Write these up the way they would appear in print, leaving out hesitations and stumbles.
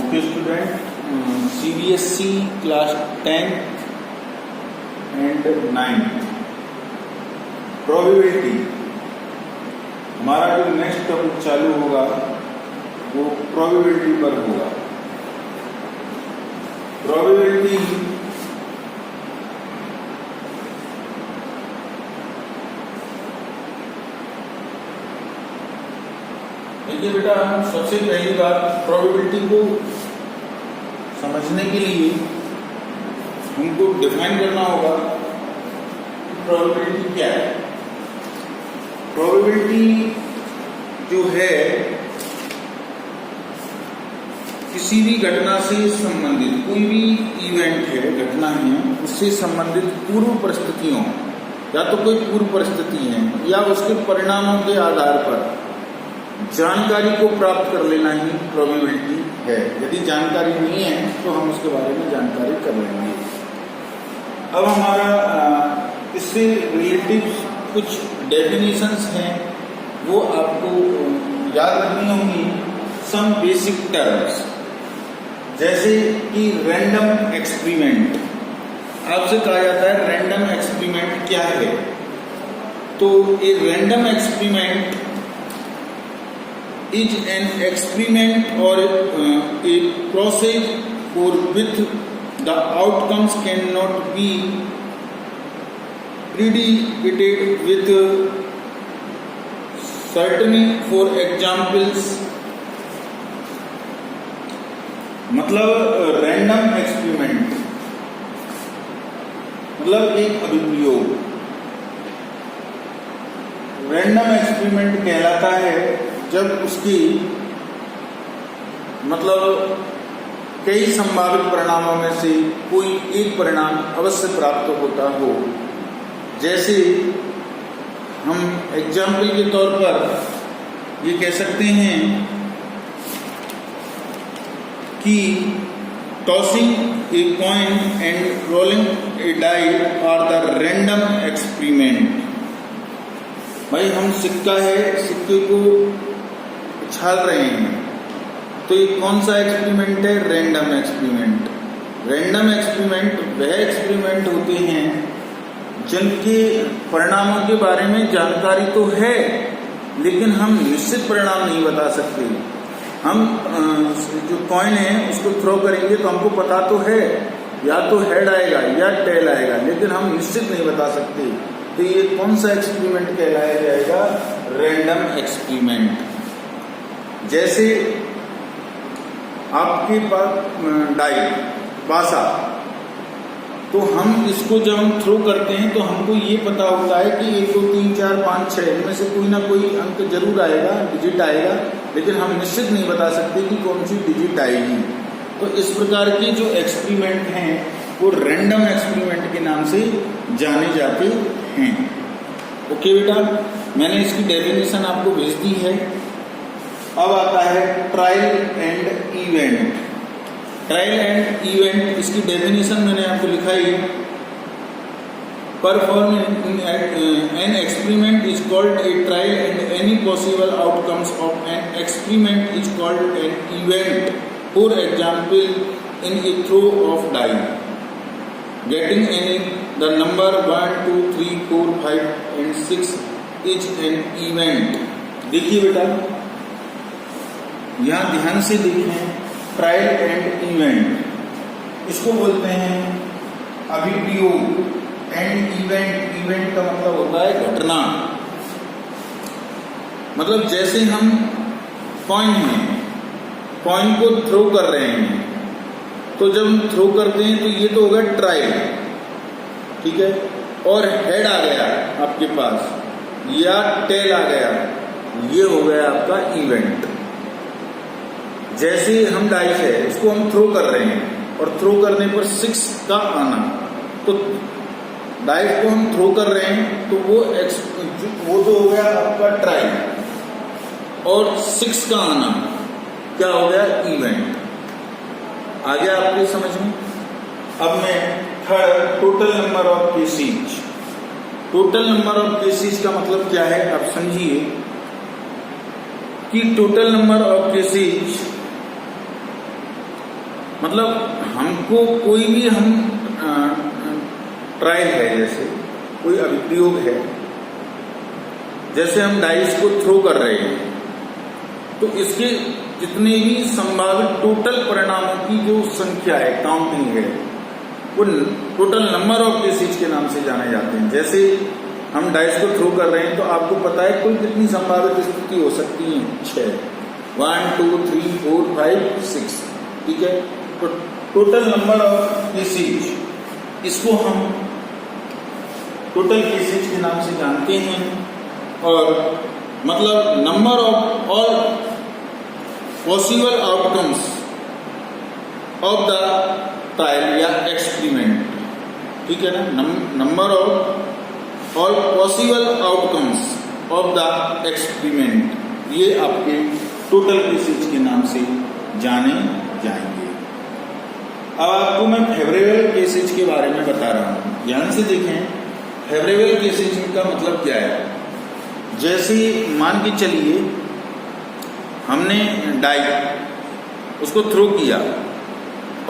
Okay student, CBSE class 10 and 9 probability हमारा जो next topic चालू होगा वो प्रोबेबिलिटी पर होगा। प्रोबेबिलिटी देखिए बेटा, हम सबसे पहली बात प्रोबेबिलिटी को समझने के लिए हमको डिफाइन करना होगा प्रोबेबिलिटी क्या है। प्रोबेबिलिटी जो है किसी भी घटना से संबंधित कोई भी इवेंट है, घटना है, उससे संबंधित पूर्व परिस्थितियों या तो कोई पूर्व परिस्थिति है या उसके परिणामों के आधार पर जानकारी को प्राप्त कर लेना ही प्रोबेबिलिटी है। यदि जानकारी नहीं है तो हम उसके बारे में जानकारी कर लेंगे। अब हमारा इससे रिलेटिव कुछ डेफिनेशंस हैं, वो आपको याद रखनी होंगी। सम बेसिक टर्म्स जैसे कि रैंडम एक्सपेरिमेंट, आपसे कहा जाता है रैंडम एक्सपेरिमेंट क्या है। तो a random experiment is an experiment or a process for which the outcomes cannot be predicted with certainty. For examples, मतलब रैंडम एक्सपेरिमेंट मतलब एक अभिप्रयोग। रैंडम एक्सपेरिमेंट कहलाता है जब उसकी मतलब कई संभावित परिणामों में से कोई एक परिणाम अवश्य प्राप्त होता हो। जैसे हम एग्जाम्पल के तौर पर ये कह सकते हैं कि tossing a coin and rolling a die are the random experiment. भाई हम सिक्का है, सिक्के को उछाल रहे हैं, तो ये कौन सा एक्सपेरिमेंट है? Random experiment. रैंडम एक्सपेरिमेंट वह एक्सपेरिमेंट होते हैं जिनके परिणामों के बारे में जानकारी तो है लेकिन हम निश्चित परिणाम नहीं बता सकते। हम जो कॉइन है उसको थ्रो करेंगे तो हमको पता तो है या तो हेड आएगा या टेल आएगा, लेकिन हम निश्चित नहीं बता सकते। तो ये कौन सा एक्सपेरिमेंट कहलाया जाएगा? Random experiment. जैसे आपके पास डाई पासा, तो हम इसको जब हम थ्रो करते हैं तो हमको ये पता होता है कि 1 2 3 4 5 6 इनमें से कोई ना कोई अंक जरूर आएगा, डिजिट आएगा, लेकिन हम निश्चित नहीं बता सकते कि कौन सी डिजिट आएगी। तो इस प्रकार के जो एक्सपेरिमेंट हैं वो रैंडम एक्सपेरिमेंट के नाम से जाने जाते हैं। ओके बेटा, मैंने इसकी डेफिनेशन आपको भेज दी है। अब आता है trial and event. Trial and event, इसकी डेफिनेशन मैंने आपको लिखाई। Performing an experiment is called a trial and any possible outcomes of an experiment is called an event. For example, in a throw of die getting any the number 1 2 3 4 5 and 6 is an event। देखिए बेटा, यहाँ ध्यान से देखें, trial and event इसको बोलते हैं अभिप्रयोग। And event, event का मतलब होता है घटना। मतलब जैसे हम कॉइन है, कॉइन को थ्रो कर रहे हैं, तो जब हम थ्रो करते हैं तो ये तो होगा ट्रायल, ठीक है, और हेड आ गया आपके पास या टेल आ गया, ये हो गया आपका इवेंट। जैसे हम डाइस है, इसको हम थ्रो कर रहे हैं और थ्रो करने पर 6 का आना, तो डाइस को हम थ्रो कर रहे हैं तो वो तो हो गया आपका ट्रायल, और 6 का आना क्या हो गया? इवेंट। आ गया आपकी समझ में? अब मैं third, total number of cases. Total number of cases का मतलब क्या है आप समझिए कि टोटल नंबर ऑफ केसेज मतलब हमको कोई भी हम ट्रायल है, जैसे कोई अभिप्रयोग है, जैसे हम डाइस को थ्रो कर रहे हैं, तो इसके जितने भी संभावित टोटल परिणामों की जो संख्या है, काउंटिंग है, वो टोटल नंबर ऑफ केसेज के नाम से जाने जाते हैं। जैसे हम डाइस को थ्रो कर रहे हैं तो आपको पता है कुल कितनी संभावित स्थिति हो सकती है, 6, 1 2 3 4 5 6, ठीक है। तो टोटल नंबर ऑफ केसेज, इसको हम टोटल केसेज के नाम से जानते हैं, और मतलब number of all possible outcomes of the trial या एक्सपेरिमेंट, ठीक है ना। Number of all possible outcomes of the experiment, ये आपके टोटल केसेज के नाम से जाने जाएंगे। अब आपको मैं फेवरेबल केसेज के बारे में बता रहा हूं, ध्यान से देखें। फेवरेबल केसेज का मतलब क्या है? जैसे मान के चलिए हमने डाई उसको थ्रो किया,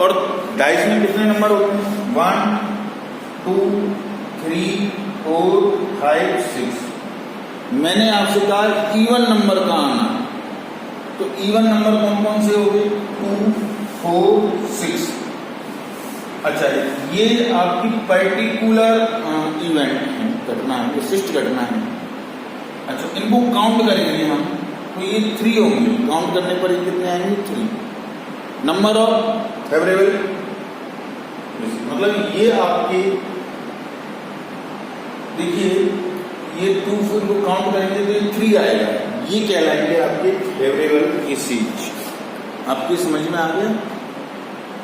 और डाइस में कितने नंबर होते हैं? 1 2 3 4 5 6। मैंने आपसे कहा इवन नंबर का आना, तो इवन नंबर कौन कौन से हो गए? 2 4 6। अच्छा, ये आपकी पर्टिकुलर इवेंट है, घटना है, विशिष्ट घटना है। अच्छा, इनको काउंट करेंगे हम, तो ये 3 होंगे। काउंट करने पर ये कितने आएंगे? 3। नंबर ऑफ फेवरेबल, मतलब ये आपके, देखिए ये 2 को काउंट करेंगे तो ये 3 आएगा। ये कहलाएंगे आपके फेवरेबल केसेज। आपकी समझ में आ गया?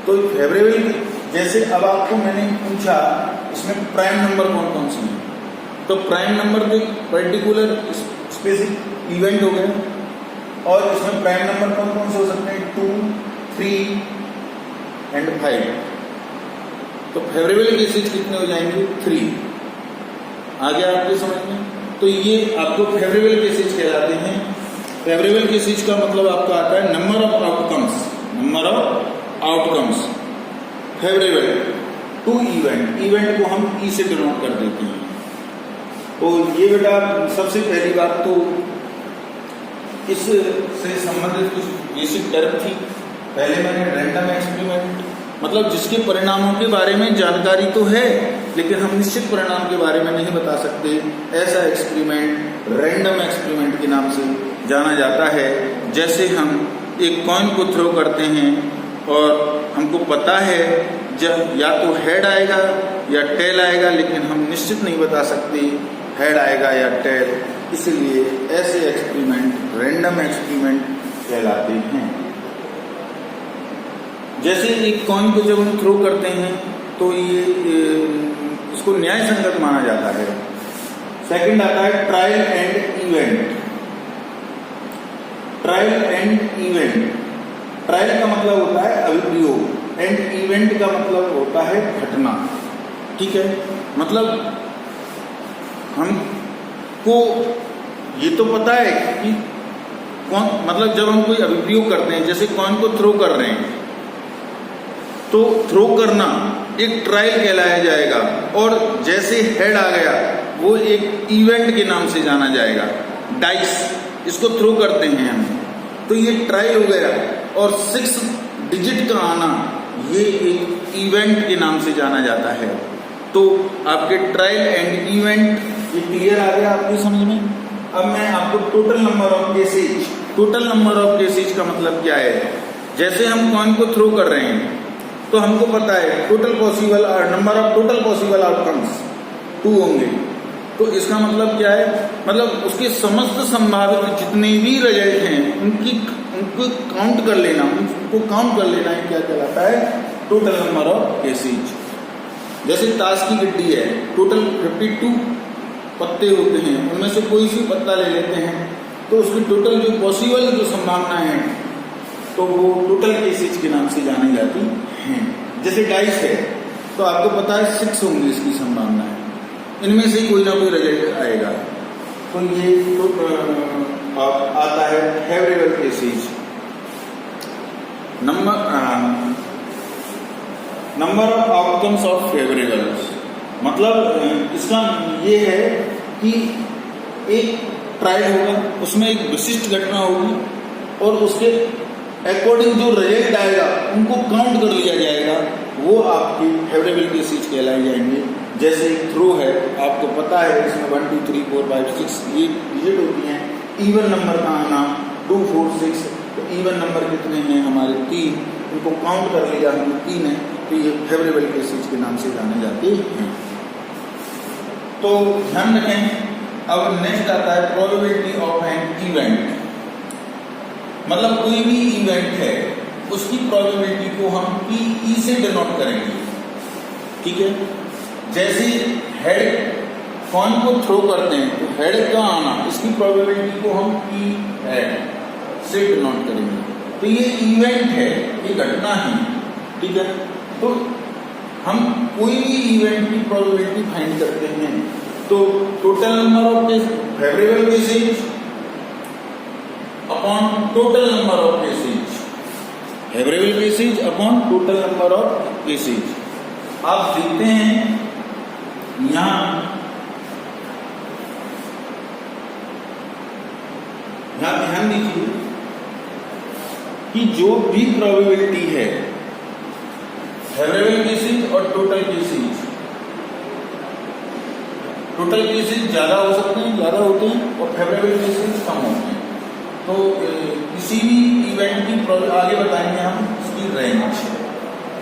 तो फेवरेबल, जैसे अब आपको मैंने पूछा इसमें प्राइम नंबर कौन कौन से हैं, तो प्राइम नंबर तो पर्टिकुलर स्पेसिफिक इवेंट हो गए, और इसमें प्राइम नंबर कौन कौन से हो सकते हैं? 2 3 एंड 5। तो फेवरेबल केसेज कितने हो जाएंगे? 3। आ गया आपके समझ में? तो ये आपको फेवरेबल केसेज कहलाते हैं। फेवरेबल केसेज का मतलब आपका आता है number of outcomes, number of outcomes favourable to event. Event को हम ई से डिनोट कर देते हैं। तो ये बेटा सबसे पहली बात तो इससे संबंधित कुछ बेसिक टर्म थी। पहले मैंने रैंडम एक्सपेरिमेंट, मतलब जिसके परिणामों के बारे में जानकारी तो है, लेकिन हम निश्चित परिणाम के बारे में नहीं बता सकते, ऐसा एक्सपेरिमेंट रैंडम एक्सपेरिमेंट के नाम से जाना जाता है। जैसे हम एक कॉइन को थ्रो करते हैं और हमको पता है जब या तो हेड आएगा या टेल आएगा, लेकिन हम निश्चित नहीं बता सकते हेड आएगा या टेल, इसलिए ऐसे एक्सपेरिमेंट रैंडम एक्सपेरिमेंट कहलाते हैं। जैसे एक कॉइन को जब हम थ्रो करते हैं तो ये इसको न्याय संगत माना जाता है। सेकंड आता है trial and event. Trial and event, trial का मतलब होता है अभिप्रयोग, एंड इवेंट का मतलब होता है घटना, ठीक है। मतलब हमको ये तो पता है कि कौन, मतलब जब हम कोई अभिप्रयोग करते हैं, जैसे कॉइन को थ्रो कर रहे हैं, तो थ्रो करना एक ट्रायल कहलाया जाएगा, और जैसे हेड आ गया वो एक इवेंट के नाम से जाना जाएगा। डाइस इसको थ्रो करते हैं हम, तो ये ट्रायल हो गया, और 6 डिजिट का आना ये एक इवेंट के नाम से जाना जाता है। तो आपके ट्रायल एंड इवेंट ये क्लियर आ गया आपकी समझ में। अब मैं आपको total number of cases, total number of cases का मतलब क्या है? जैसे हम कॉइन को थ्रो कर रहे हैं तो हमको पता है total possible number of total possible outcomes 2 होंगे। तो इसका मतलब क्या है? मतलब उसके समस्त संभावित जितने भी रिजल्ट हैं उनको काउंट कर लेना, उनको काउंट कर लेना क्या कहलाता है? Total number of cases. जैसे ताश की गड्डी है, टोटल 52 पत्ते होते हैं, उनमें से कोई सी पत्ता ले लेते हैं, तो उसकी टोटल जो पॉसिबल जो संभावना है तो वो टोटल केसेज के नाम से जानी जाती हैं। जैसे डाइस है तो आपको पता है 6 होंगी इसकी संभावना है, इनमें से कोई ना कोई रिजल्ट आएगा। तो ये तो आता है favourable cases. Number number of outcomes of favourables, मतलब इसका ये है कि एक ट्रायल होगा, उसमें एक विशिष्ट घटना होगी और उसके अकॉर्डिंग जो रिजल्ट आएगा उनको काउंट कर लिया जाएगा, वो आपकी फेवरेबल केसेज कहलाए जाएंगे। जैसे एक थ्रो है, आपको पता है इसमें 1 2 3 4 5 6 ये डिजिट होती हैं, इवन नंबर का आना 2 4 6, तो इवन नंबर कितने हैं हमारे 3, उनको काउंट कर लिया हमने 3 है, तो ये फेवरेबल केसेज के नाम से जाने जाते हैं। तो ध्यान रखें। अब नेक्स्ट आता है प्रोबेबिलिटी ऑफ एन इवेंट, मतलब कोई भी इवेंट है उसकी प्रोबेबिलिटी को हम PE से डिनोट करेंगे, ठीक है। जैसे हेड कॉइन को थ्रो करते हैं तो हेड का आना, इसकी प्रोबेबिलिटी को हम P हेड से डिनोट करेंगे। तो ये इवेंट है, ये घटना है, ठीक है। तो हम कोई भी इवेंट की प्रोबेबिलिटी फाइंड करते हैं तो total number of favourable cases upon total number of cases, favourable cases upon total number of cases. आप देखते हैं यहां ध्यान दीजिए कि जो भी प्रोबेबिलिटी है फेवरेबल केसेज और टोटल केसेज, टोटल केसेज ज्यादा हो सकते हैं, ज्यादा होते हैं, और फेवरेबल केसेज कम होते हैं। तो किसी भी इवेंट की आगे बताएंगे हम इसकी रेंज।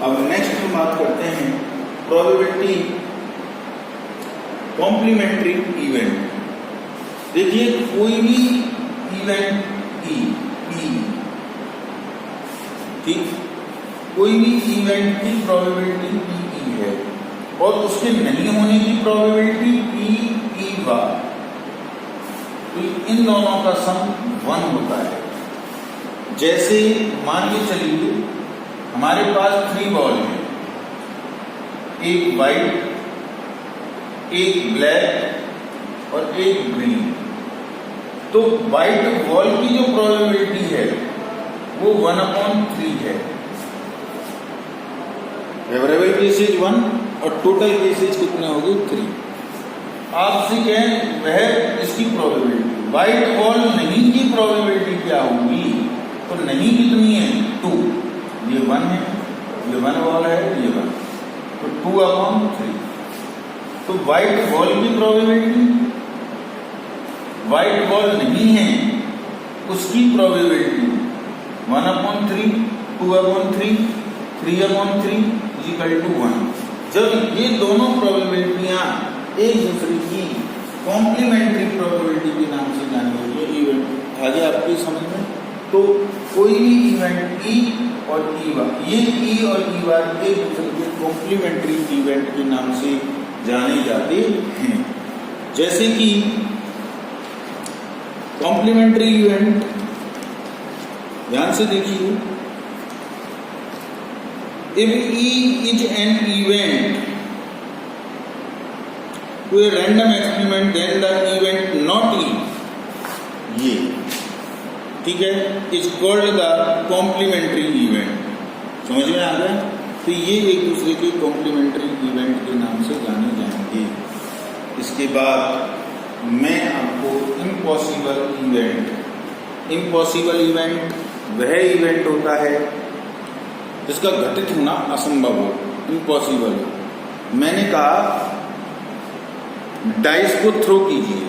अब नेक्स्ट हम बात करते हैं प्रोबेबिलिटी कॉम्प्लीमेंट्री इवेंट। देखिए कोई भी इवेंट P, ठीक, कोई भी इवेंट की प्रोबेबिलिटी PE है और उसके नहीं होने की प्रोबेबिलिटी PE बार, तो इन दोनों का सम 1 होता है। जैसे मान के चलिए हमारे पास 3 बॉल है, एक वाइट, एक ब्लैक और एक ग्रीन। तो वाइट बॉल की जो प्रोबेबिलिटी है वो 1/3 है, फेवरेबल केसेज 1 और टोटल केसेज कितने होगी 3। आपसे कहें वह इसकी प्रोबेबिलिटी, वाइट बॉल नहीं की प्रोबेबिलिटी क्या होगी, तो नहीं कितनी है 2, ये 1 है, ये 1 बॉल है, ये 1, तो 2/3। तो वाइट बॉल की प्रोबेबिलिटी, वाइट बॉल नहीं है उसकी प्रोबेबिलिटी 1/3, 2/3, 3/3 = 1। जब ये दोनों प्रोबेबिलिटियां एक दूसरे की कॉम्प्लीमेंट्री प्रोबेबिलिटी के नाम से जानी होगी, इवेंट आगे आपकी समझ में। तो कोई भी इवेंट E और E बार, ये E और E बार एक दूसरे के कॉम्प्लीमेंट्री इवेंट के नाम से जाने जाते हैं। जैसे कि कॉम्प्लीमेंट्री इवेंट, ध्यान से देखिए, if E is an event to a random experiment then the event not E, ये ठीक है, is called the complementary event। समझ में आ गया? तो ये एक दूसरे के कॉम्प्लीमेंट्री इवेंट के नाम से जाने जाएंगे। इसके बाद मैं आपको इम्पॉसिबल इवेंट वह इवेंट होता है जिसका घटित होना असंभव हो, इम्पॉसिबल। मैंने कहा डाइस को थ्रो कीजिए,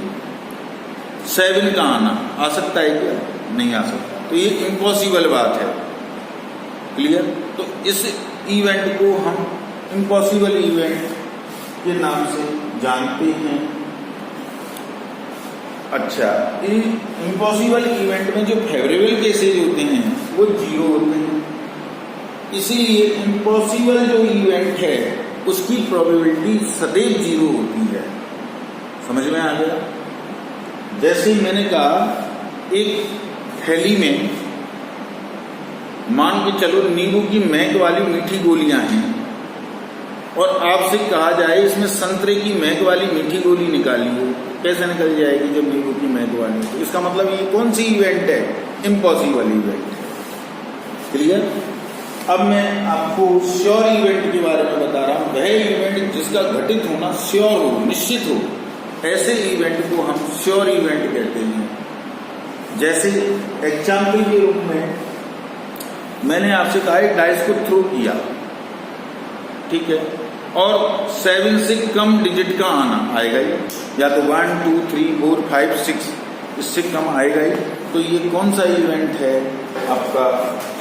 7 का आना आ सकता है क्या? नहीं आ सकता, तो ये इम्पॉसिबल बात है। क्लियर? तो इस इवेंट को हम इम्पॉसिबल इवेंट के नाम से जानते हैं। अच्छा, इम्पॉसिबल इवेंट में जो फेवरेबल केसेज होते हैं वो 0 होते हैं, इसीलिए इम्पॉसिबल जो इवेंट है उसकी प्रोबेबिलिटी सदैव 0 होती है। समझ में आ गया? जैसे मैंने कहा एक थैली में मान के चलो नींबू की महक वाली मीठी गोलियां हैं और आपसे कहा जाए इसमें संतरे की महक वाली मीठी गोली निकालिए, कैसे निकल जाएगी जब नींबू की महक वाली? तो इसका मतलब ये कौन सी इवेंट है? इम्पॉसिबल इवेंट है। क्लियर? अब मैं आपको श्योर इवेंट के बारे में बता रहा हूँ। वह इवेंट जिसका घटित होना श्योर हो, निश्चित हो, ऐसे इवेंट को हम श्योर इवेंट कहते हैं। जैसे एग्जाम्पल के रूप में मैंने आपसे कहा एक डाइस को थ्रो किया, ठीक है, और 7 से कम डिजिट का आना आएगा ही, या तो 1 2 3 4 5 6 इससे कम आएगा ही। तो ये कौन सा इवेंट है? आपका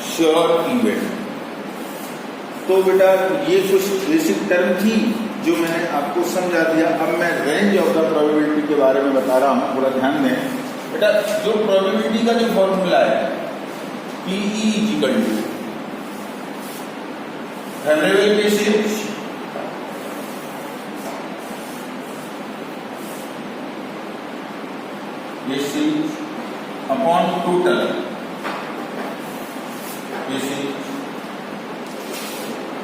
श्योर इवेंट। तो बेटा ये कुछ बेसिक टर्म थी जो मैंने आपको समझा दिया। अब मैं रेंज ऑफ द प्रोबेबिलिटी के बारे में बता रहा हूँ, थोड़ा ध्यान दें बेटा। जो प्रोबेबिलिटी का जो फॉर्मूला है PE equal to favourable cases upon total cases,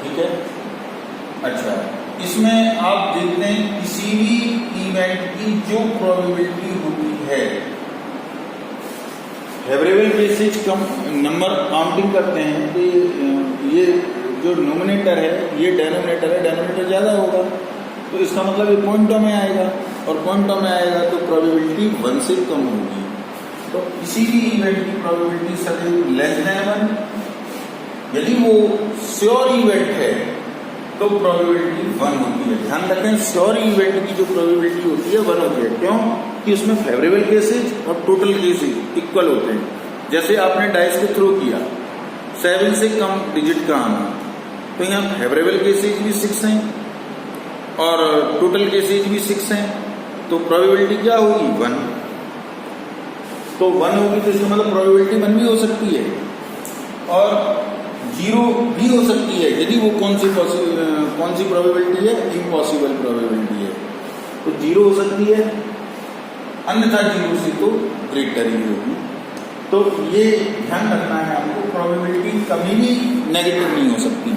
ठीक है। अच्छा, इसमें आप देखते हैं किसी भी इवेंट की जो प्रोबेबिलिटी होती है, फेवरेबल केसेज कम नंबर काउंटिंग करते हैं तो ये जो नोमिनेटर है ये डेनोमिनेटर है, डेनोमिनेटर ज़्यादा होगा तो इसका मतलब ये पॉइंटों में आएगा, और पॉइंटों में आएगा तो प्रोबेबिलिटी 1 से कम होगी। तो किसी भी इवेंट की प्रोबेबिलिटी सदैव लेस देन 1। यदि वो श्योर इवेंट है तो प्रोबेबिलिटी 1 होती है। ध्यान रखें, श्योर इवेंट की जो प्रोबेबिलिटी होती है 1 होती है। क्यों? कि उसमें फेवरेबल केसेज और टोटल केसेज इक्वल होते हैं। जैसे आपने डाइस को थ्रो किया, 7 से कम डिजिट का आना, तो यहाँ फेवरेबल केसेज भी 6 हैं और टोटल केसेज भी 6 हैं, तो प्रोबेबिलिटी क्या होगी? 1। तो 1 होगी तो इसका मतलब प्रोबेबिलिटी 1 भी हो सकती है और 0 भी हो सकती है। यदि वो कौन सी प्रोबेबिलिटी है? इम्पॉसिबल प्रोबेबिलिटी है, तो 0 हो सकती है, अन्यथा 0 से तो ग्रेटर ही होगी। तो ये ध्यान रखना है आपको, प्रोबेबिलिटी कभी भी नेगेटिव नहीं हो सकती।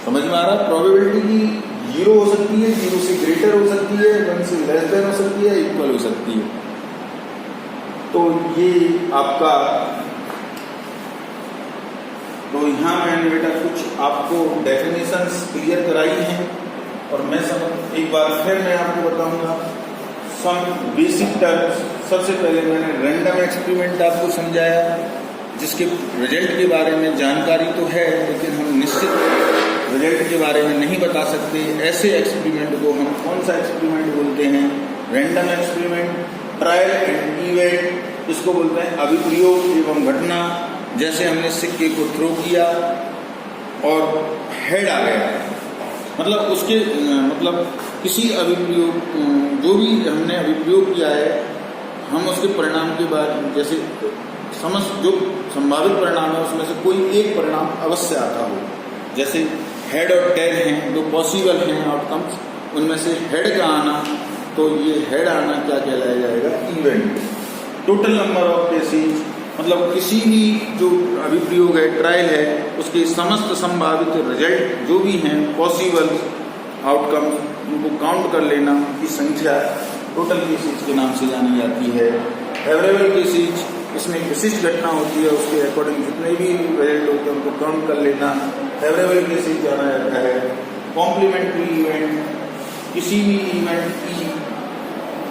समझ में आ रहा? प्रोबेबिलिटी 0 हो सकती है, 0 से ग्रेटर हो सकती है, 1 से लेस देन हो सकती है, इक्वल हो सकती है। तो ये आपका, तो यहाँ मैंने बेटा कुछ आपको डेफिनेशंस क्लियर कराई हैं और मैं एक बार फिर मैं आपको बताऊंगा सम बेसिक टर्म्स। सबसे पहले मैंने रैंडम एक्सपेरिमेंट आपको समझाया, जिसके रिजल्ट के बारे में जानकारी तो है लेकिन हम निश्चित रिजल्ट के बारे में नहीं बता सकते। ऐसे एक्सपेरिमेंट को हम कौन सा एक्सपेरिमेंट बोलते हैं? Random experiment, trial and event, इसको बोलते हैं अभिप्रयोग एवं घटना। जैसे हमने सिक्के को थ्रो किया और हेड आ गया, मतलब उसके मतलब किसी अभिप्रयोग, जो भी हमने अभिप्रयोग किया है, हम उसके परिणाम के बाद जैसे जो संभावित परिणाम है उसमें से कोई एक परिणाम अवश्य आता हो। जैसे हेड और टेल हैं, जो पॉसिबल हैं आउटकम्स, उनमें से हेड का आना, तो ये हेड आना क्या कहलाया जाएगा? Event. Total number of cases, मतलब किसी भी जो अभिप्रयोग है, ट्रायल है, उसके समस्त संभावित रिजल्ट जो भी हैं, पॉसिबल आउटकम, उनको काउंट कर लेना की संख्या टोटल केसेज के नाम से जानी जाती है। फेवरेबल केसेज, इसमें विशिष्ट घटना होती है, उसके अकॉर्डिंग जितने भी रिजल्ट होते हैं उनको काउंट कर लेना, फेवरेबल केसेज जाना जाता है। कॉम्प्लीमेंट्री इवेंट, किसी भी इवेंट की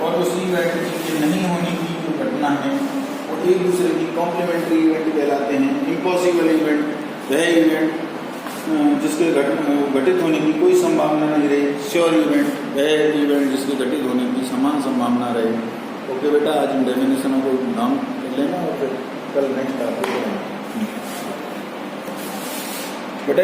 और उस इवेंट की नहीं होने की जो घटना है वो एक दूसरे की कॉम्प्लीमेंट्री इवेंट कहलाते हैं। इम्पॉसिबल इवेंट, वह इवेंट जिसके घटित होने की कोई संभावना नहीं रही। श्योर इवेंट, वह इवेंट जिसके घटित होने की समान संभावना रहे। ओके बेटा, आज इन डेफिनेशनों को नाम कर लेना और फिर कल नेक्स्ट टॉपिक बेटा।